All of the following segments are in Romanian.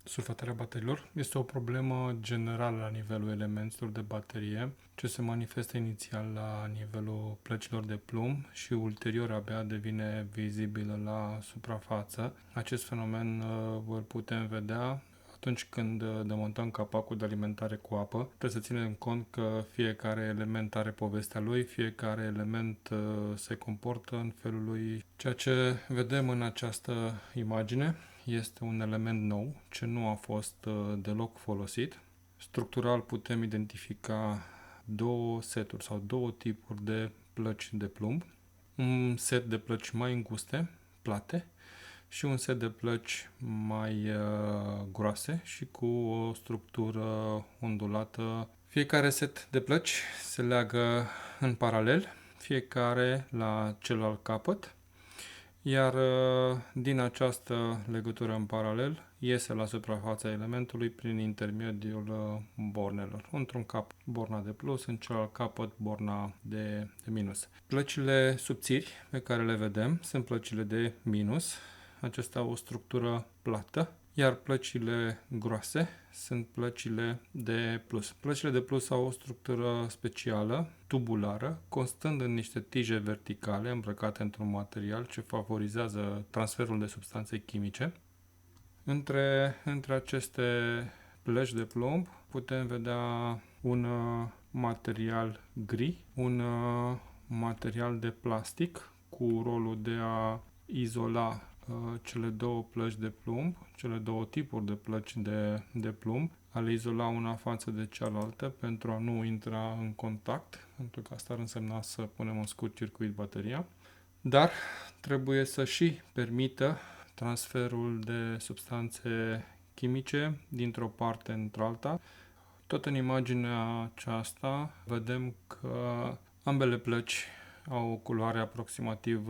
Sulfatarea bateriilor este o problemă generală la nivelul elementelor de baterie, ce se manifestă inițial la nivelul plăcilor de plumb și ulterior abia devine vizibilă la suprafață. Acest fenomen îl putem vedea atunci când demontăm capacul de alimentare cu apă. Trebuie să ținem cont că fiecare element are povestea lui, fiecare element se comportă în felul lui. Ceea ce vedem în această imagine este un element nou, ce nu a fost deloc folosit. Structural putem identifica două seturi sau două tipuri de plăci de plumb. Un set de plăci mai înguste, plate, și un set de plăci mai groase și cu o structură ondulată. Fiecare set de plăci se leagă în paralel, fiecare la celălalt capăt, iar din această legătură în paralel iese la suprafața elementului prin intermediul bornelor. Într-un cap borna de plus, în celălalt capăt borna de minus. Plăcile subțiri pe care le vedem sunt plăcile de minus. Acestea au o structură plată, iar plăcile groase sunt plăcile de plus. Plăcile de plus au o structură specială, tubulară, constând în niște tije verticale îmbrăcate într-un material ce favorizează transferul de substanțe chimice. Între aceste plăci de plumb putem vedea un material gri, un material de plastic cu rolul de a izola cele două plăci de plumb, cele două tipuri de plăci de plumb, a le izola una față de cealaltă pentru a nu intra în contact, pentru că asta ar însemna să punem în scurt circuit bateria, dar trebuie să și permită transferul de substanțe chimice dintr-o parte într-alta. Tot în imaginea aceasta vedem că ambele plăci au o culoare aproximativ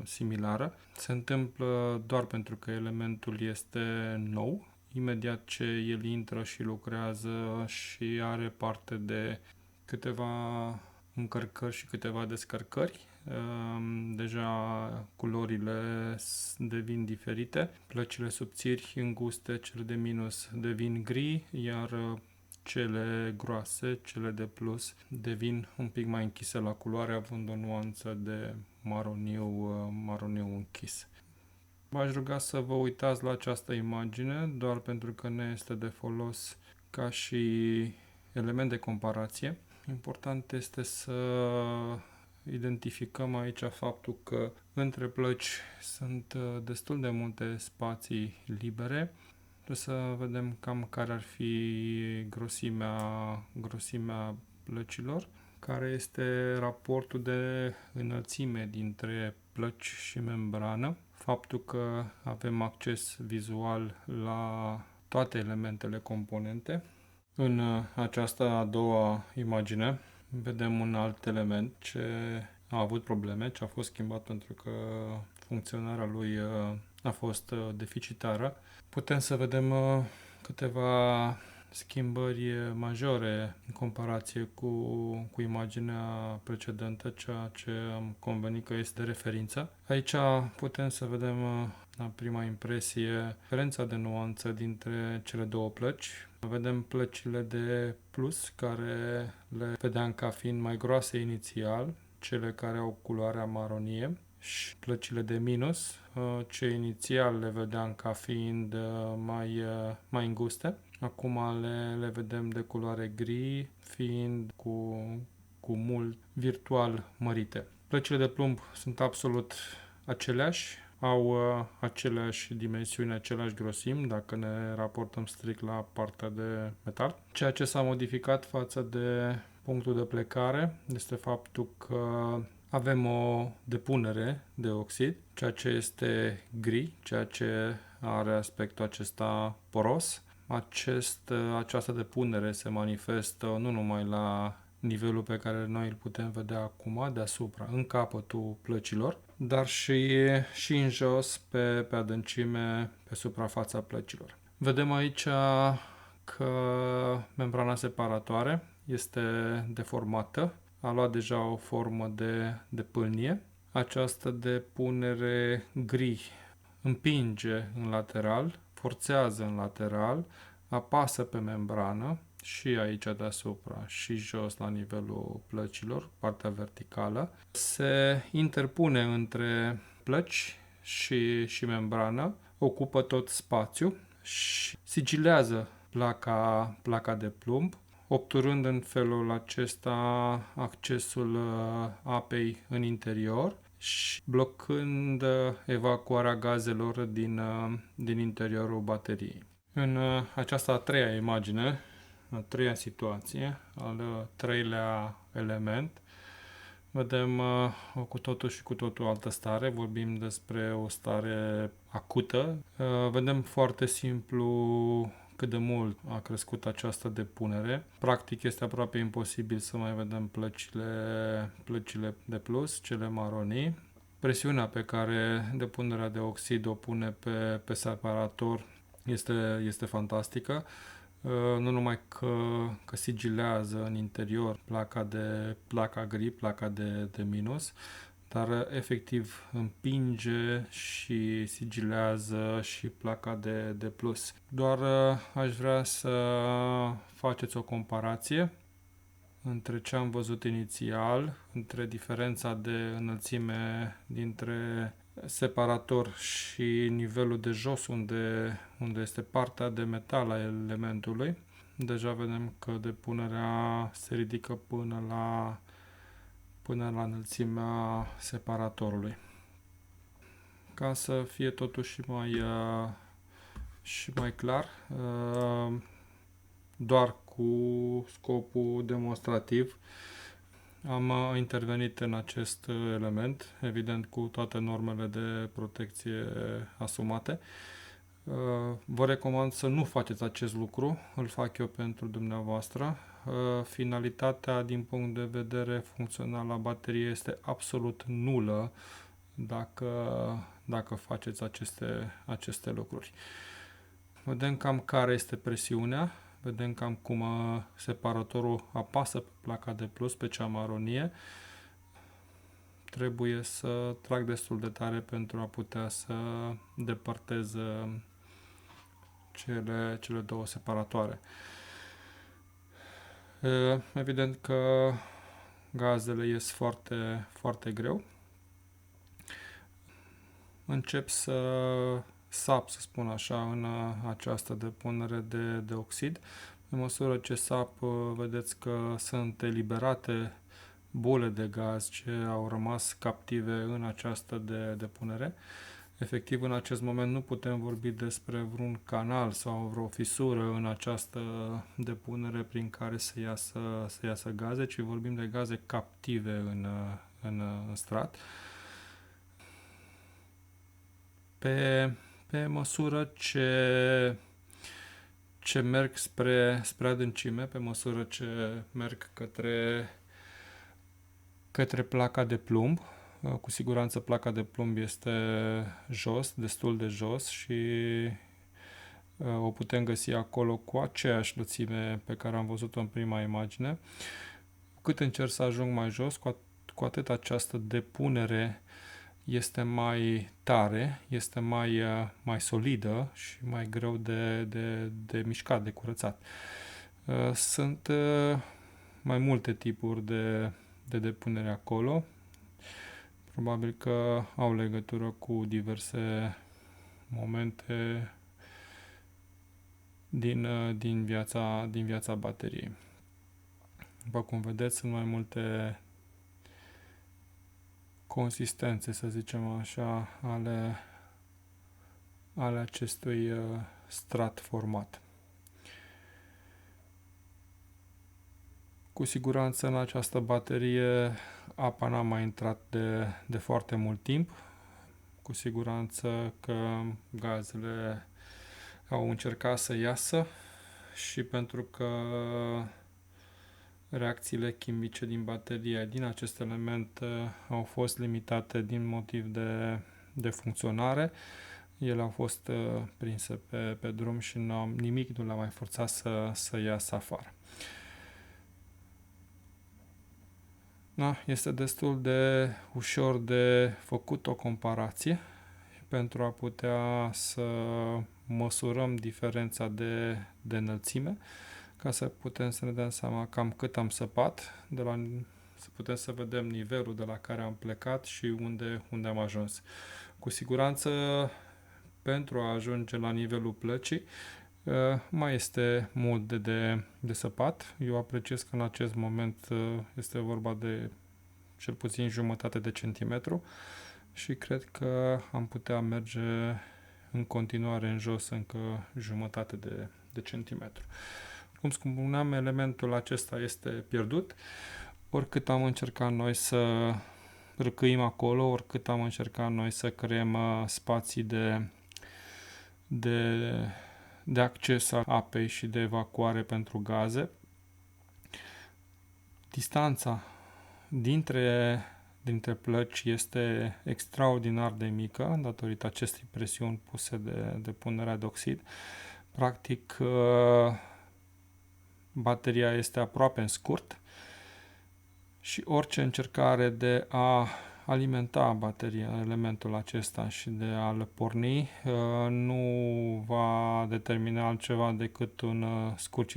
similară. Se întâmplă doar pentru că elementul este nou. Imediat ce el intră și lucrează și are parte de câteva încărcări și câteva descărcări, deja culorile devin diferite. Plăcile subțiri, înguste, cele de minus devin gri, iar cele groase, cele de plus, devin un pic mai închise la culoare, având o nuanță de maroniu închis. V-aș ruga să vă uitați la această imagine, doar pentru că ne este de folos ca și element de comparație. Important este să identificăm aici faptul că între plăci sunt destul de multe spații libere. Trebuie să vedem cam care ar fi grosimea plăcilor, care este raportul de înălțime dintre plăci și membrană, faptul că avem acces vizual la toate elementele componente. În această a doua imagine vedem un alt element ce a avut probleme, ce a fost schimbat pentru că funcționarea lui a fost deficitară. Putem să vedem câteva schimbări majore în comparație cu imaginea precedentă, ceea ce am convenit că este de referință. Aici putem să vedem la prima impresie diferența de nuanță dintre cele două plăci. Vedem plăcile de plus, care le vedeam ca fiind mai groase inițial, cele care au culoarea maronie, și plăcile de minus, ce inițial le vedeam ca fiind mai înguste. Acum le vedem de culoare gri, fiind cu mult virtual mărite. Plăcile de plumb sunt absolut aceleași, au aceleași dimensiuni, aceleași grosimi, dacă ne raportăm strict la partea de metal. Ceea ce s-a modificat față de punctul de plecare este faptul că avem o depunere de oxid, ceea ce este gri, ceea ce are aspectul acesta poros. Această depunere se manifestă nu numai la nivelul pe care noi îl putem vedea acum, deasupra, în capătul plăcilor, dar și în jos, pe adâncime, pe suprafața plăcilor. Vedem aici că membrana separatoare este deformată, a luat deja o formă de pâlnie. Această depunere gri împinge în lateral, forțează în lateral, apasă pe membrană și aici deasupra și jos la nivelul plăcilor, partea verticală, se interpune între plăci și membrană, ocupă tot spațiul și sigilează placa de plumb, obturând în felul acesta accesul apei în interior și blocând evacuarea gazelor din interiorul bateriei. În această a treia imagine, a treia situație, al treilea element, vedem cu totul și cu totul altă stare, vorbim despre o stare acută. Vedem foarte simplu cât de mult a crescut această depunere. Practic este aproape imposibil să mai vedem plăcile de plus, cele maronii. Presiunea pe care depunerea de oxid o pune pe separator este fantastică. Nu numai că sigilează în interior placa gri, placa de minus, dar efectiv împinge și sigilează și placa de plus. Doar aș vrea să faceți o comparație între ce am văzut inițial, între diferența de înălțime dintre separator și nivelul de jos unde este partea de metal a elementului. Deja vedem că depunerea se ridică până la înălțimea separatorului. Ca să fie totuși și mai clar, doar cu scopul demonstrativ am intervenit în acest element, evident cu toate normele de protecție asumate. Vă recomand să nu faceți acest lucru, îl fac eu pentru dumneavoastră. Finalitatea din punct de vedere funcțional a bateriei este absolut nulă dacă faceți aceste lucruri. Vedem cam care este presiunea, vedem cam cum separatorul apasă pe placa de plus, pe cea maronie. Trebuie să trag destul de tare pentru a putea să depărtez cele două separatoare. Evident că gazele ies foarte, foarte greu. Încep să sap, să spun așa, în această depunere de oxid. În măsură ce sap, vedeți că sunt eliberate bule de gaz ce au rămas captive în această depunere. Efectiv, în acest moment nu putem vorbi despre vreun canal sau vreo fisură în această depunere prin care să iasă gaze, ci vorbim de gaze captive în strat. Pe măsură ce merg spre adâncime, pe măsură ce merg către placa de plumb, cu siguranță placa de plumb este jos, destul de jos și o putem găsi acolo cu aceeași lățime pe care am văzut-o în prima imagine. Cât încerc să ajung mai jos, cu atât această depunere este mai tare, este mai solidă și mai greu de mișcat, de curățat. Sunt mai multe tipuri de depunere acolo. Probabil că au legătură cu diverse momente din viața bateriei. După cum vedeți, sunt mai multe consistențe, să zicem așa, ale acestui strat format. Cu siguranță în această baterie apa n-a mai intrat de foarte mult timp. Cu siguranță că gazele au încercat să iasă și pentru că reacțiile chimice din baterie, din acest element, au fost limitate din motiv de funcționare. Ele au fost prinse pe drum și nimic nu l-a mai forțat să iasă afară. Da, este destul de ușor de făcut o comparație pentru a putea să măsurăm diferența de înălțime ca să putem să ne dăm seama cam cât am săpat, să putem să vedem nivelul de la care am plecat și unde am ajuns. Cu siguranță, pentru a ajunge la nivelul plăcii, mai este mult de săpat. Eu apreciez că în acest moment este vorba de cel puțin jumătate de centimetru și cred că am putea merge în continuare în jos încă jumătate de centimetru. Cum spuneam, elementul acesta este pierdut. Oricât am încercat noi să răcăim acolo, oricât am încercat noi să creăm spații de acces a apei și de evacuare pentru gaze, distanța dintre plăci este extraordinar de mică datorită acestei presiuni puse de punerea de oxid. Practic, bateria este aproape în scurt și orice încercare de a alimenta bateria, elementul acesta și de a-l porni, nu va determina altceva decât un scurt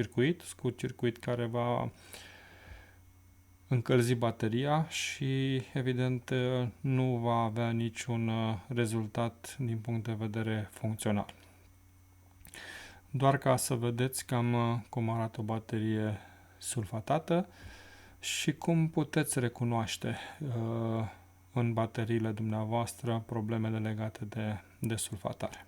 circuit care va încălzi bateria și, evident, nu va avea niciun rezultat din punct de vedere funcțional. Doar ca să vedeți cam cum arată o baterie sulfatată și cum puteți recunoaște în bateriile dumneavoastră problemele legate de sulfatare.